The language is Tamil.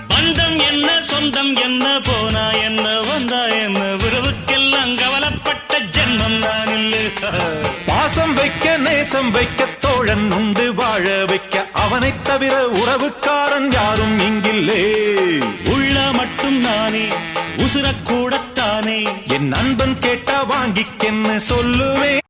பந்தம் என்ன சொந்தம் என்ன போனா என்ன வந்தா என்ன உறவுக்கெல்லாம் கவலைப்பட்ட ஜென்மம் நான் இல்லை. பாசம் வைக்க நேசம் வைக்க தோழன் உண்டு வாழ வைக்க அவனைத் தவிர உறவுக்காரன் யாரும் இங்கில்லே. உள்ள மட்டும் நானே உசுரக்கூடத்தானே என் நண்பன் கேட்டா வாங்கிக்கென்னு சொல்லுவேன்.